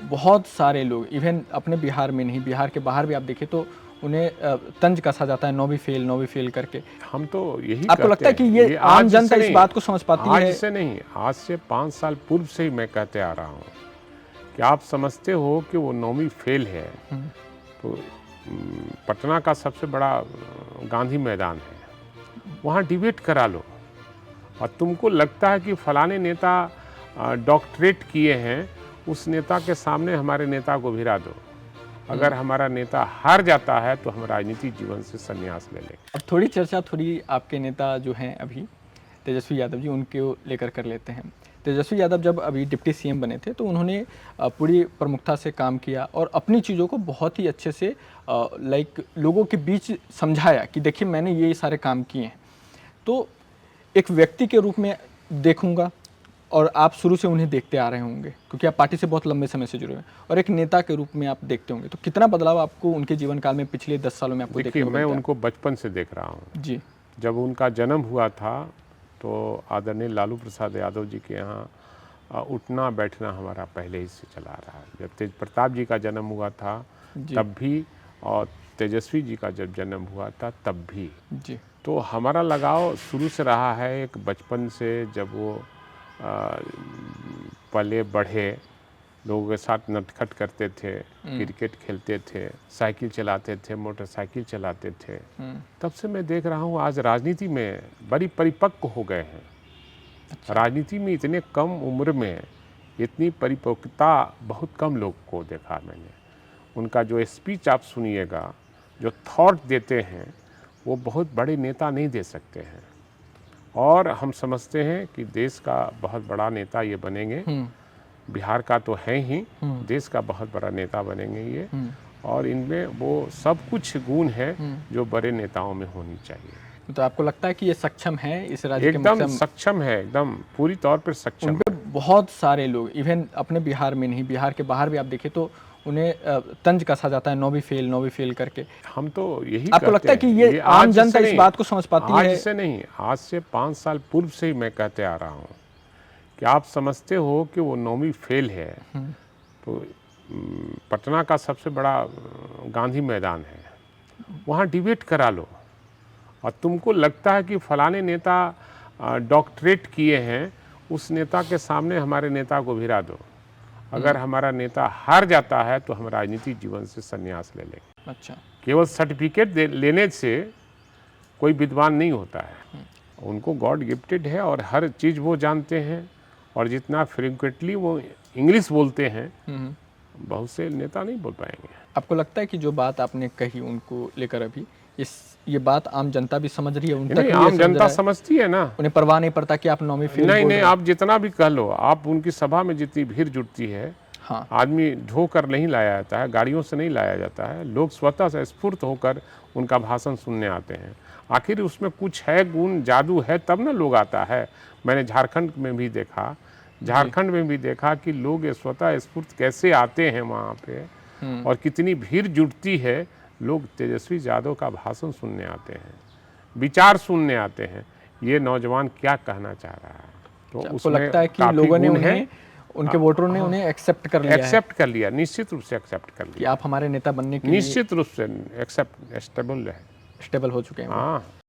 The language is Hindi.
बहुत सारे लोग इवन अपने बिहार में नहीं, बिहार के बाहर भी आप देखें तो उन्हें तंज कसा जाता है, नौवीं फेल करके। हम तो यही आपको लगता है कि ये आम जनता इस बात को समझ पाती है? आज से नहीं, आज से 5 साल पूर्व से ही मैं कहते आ रहा हूँ कि आप समझते हो कि वो 9वीं फेल है तो पटना का सबसे बड़ा गांधी मैदान है, वहाँ डिबेट करा लो। और तुमको लगता है कि फलाने नेता डॉक्टरेट किए हैं, उस नेता के सामने हमारे नेता को भिड़ा दो। अगर हमारा नेता हार जाता है तो हम राजनीतिक जीवन से संन्यास ले लें। अब थोड़ी चर्चा थोड़ी आपके नेता जो हैं अभी तेजस्वी यादव जी, उनके लेकर कर लेते हैं। तेजस्वी यादव जब अभी डिप्टी सीएम बने थे तो उन्होंने पूरी प्रमुखता से काम किया और अपनी चीज़ों को बहुत ही अच्छे से लोगों के बीच समझाया कि देखिए मैंने ये सारे काम किए हैं। तो एक व्यक्ति के रूप में देखूंगा और आप शुरू से उन्हें देखते आ रहे होंगे क्योंकि आप पार्टी से बहुत लंबे समय से जुड़े हैं, और एक नेता के रूप में आप देखते होंगे, तो कितना बदलाव आपको उनके जीवन काल में पिछले 10 सालों में आपको देखने को मिलता है? मैं उनको बचपन से देख रहा हूँ जी। जब उनका जन्म हुआ था तो आदरणीय लालू प्रसाद यादव जी के यहाँ उठना बैठना हमारा पहले ही से चला रहा है। जब तेज प्रताप जी का जन्म हुआ था तब भी, और तेजस्वी जी का जब जन्म हुआ था तब भी जी। तो हमारा लगाव शुरू से रहा है। एक बचपन से जब वो पले बढ़े, लोगों के साथ नटखट करते थे, क्रिकेट खेलते थे, साइकिल चलाते थे, मोटरसाइकिल चलाते थे, तब से मैं देख रहा हूँ आज राजनीति में बड़ी परिपक्व हो गए हैं। अच्छा। राजनीति में इतने कम उम्र में इतनी परिपक्वता बहुत कम लोग को देखा मैंने। उनका जो स्पीच आप सुनिएगा, जो थॉट देते हैं, वो बहुत बड़े नेता नहीं दे सकते हैं। और हम समझते हैं कि देश का बहुत बड़ा नेता ये बनेंगे, बिहार का तो है ही, देश का बहुत बड़ा नेता बनेंगे ये। और इनमें वो सब कुछ गुण है जो बड़े नेताओं में होनी चाहिए। तो आपको लगता है कि ये सक्षम है इस राज्य के? एकदम सक्षम है, एकदम पूरी तौर पर सक्षम है। बहुत सारे लोग इवन अपने बिहार में नहीं, बिहार के बाहर भी आप देखें तो उन्हें तंज कसा जाता है, नौवीं फेल करके। हम तो यही आपको लगता है कि ये आम जनता इस बात को समझ पाती है? आज से नहीं, आज से 5 साल पूर्व से ही मैं कहते आ रहा हूँ कि आप समझते हो कि वो 9वीं फेल है तो पटना का सबसे बड़ा गांधी मैदान है, वहाँ डिबेट करा लो। और तुमको लगता है कि फलाने नेता डॉक्टरेट किए हैं, उस नेता के सामने हमारे नेता को भिड़ा दो। अगर हमारा नेता हार जाता है तो हम राजनीतिक जीवन से संन्यास ले लेंगे। अच्छा। केवल सर्टिफिकेट लेने से कोई विद्वान नहीं होता है। उनको गॉड गिफ्टेड है और हर चीज़ वो जानते हैं, और जितना फ्रिक्वेंटली वो इंग्लिश बोलते हैं, बहुत से नेता नहीं बोल पाएंगे। आपको लगता है कि जो बात आपने कही उनको लेकर अभी ये बात आम जनता भी समझ रही है? उन तक आम जनता समझती है ना, उन्हें परवाह नहीं पड़ता कि आप 9वीं फेल? नहीं, आप जितना भी कह लो, आप उनकी सभा में जितनी भीड़ जुटती है, हाँ, आदमी ढोकर नहीं लाया जाता है, गाड़ियों से नहीं लाया जाता है, लोग स्वतः से स्फूर्त होकर उनका भाषण सुनने आते हैं। आखिर उसमें कुछ है, गुण जादू है, तब ना लोग आता है। मैंने झारखंड में भी देखा कि लोग स्वतः स्फूर्त कैसे आते हैं वहाँ पे, और कितनी भीड़ जुटती है। लोग तेजस्वी यादव का भाषण सुनने आते हैं, विचार सुनने आते हैं, ये नौजवान क्या कहना चाह रहा है। तो उसको लगता है कि लोगों ने उनके वोटरों ने उन्हें एक्सेप्ट कर लिया, निश्चित रूप से एक्सेप्ट कर लिया कि आप हमारे नेता बनने के निश्चित रूप से स्टेबल हो चुके हैं। हाँ।